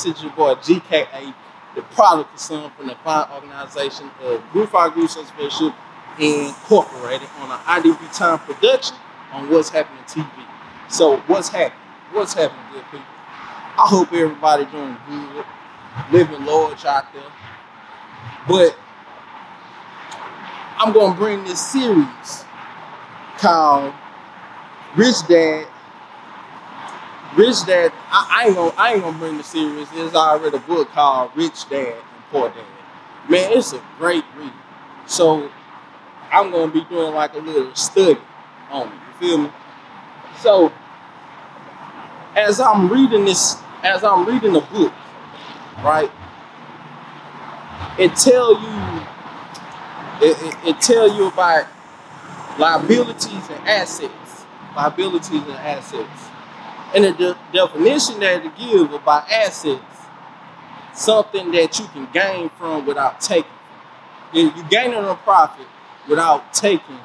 This is your boy GKA, the product son from the fine organization of Group 5 Group Special Incorporated on an IDB Time production on What's Happening TV. So what's happening? What's happening, good people? I hope everybody doing good, living large out there. But I'm gonna bring this series called Rich Dad. I ain't gonna bring the series. There's already a book called Rich Dad and Poor Dad. Man, it's a great read. So I'm gonna be doing like a little study on it. You feel me? So as I'm reading the book, right? It tell you about liabilities and assets. Liabilities and assets. And the definition that it gives about assets, something that you can gain from without taking. You gaining a profit without taking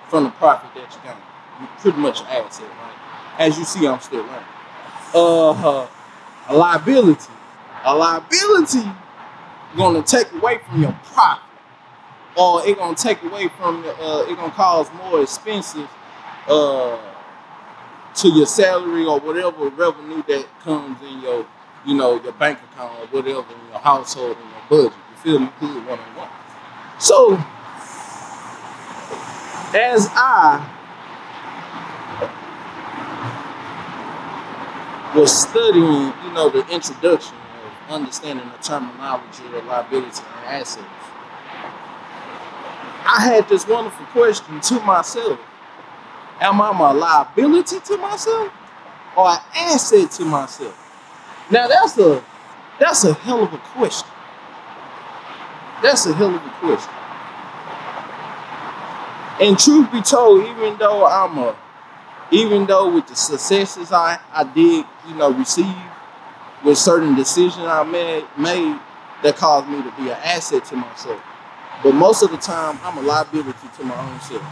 from the profit that you gain. You're pretty much an asset, right? As you see, I'm still learning. A liability. A liability gonna take away from your profit, or it gonna take away from it gonna cause more expenses to your salary or whatever revenue that comes in your, your bank account or whatever in your household and your budget. You feel me? Good one-on-one. So as I was studying, the introduction of understanding the terminology of liability and assets, I had this wonderful question to myself. Am I a liability to myself or an asset to myself? Now that's a hell of a question. That's a hell of a question. And truth be told, even though with the successes I did, receive with certain decisions I made that caused me to be an asset to myself. But most of the time, I'm a liability to my own self.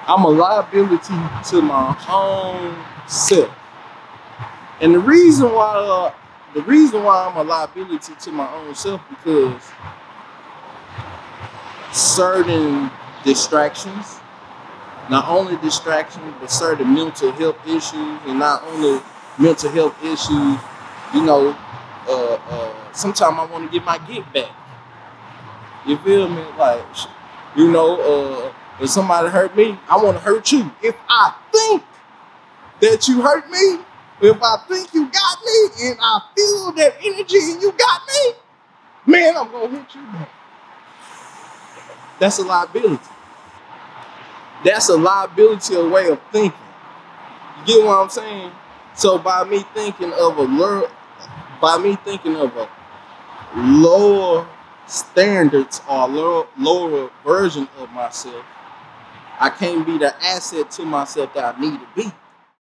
I'm a liability to my own self. And the reason why I'm a liability to my own self, because certain distractions, not only distractions, but certain mental health issues, and not only mental health issues, sometimes I want to get my get back. You feel me? Like, if somebody hurt me, I want to hurt you. If I think that you hurt me, if I think you got me, and I feel that energy and you got me, man, I'm going to hit you back. That's a liability. That's a liability, a way of thinking. You get what I'm saying? So by me thinking of a lower standards or lower version of myself, I can't be the asset to myself that I need to be.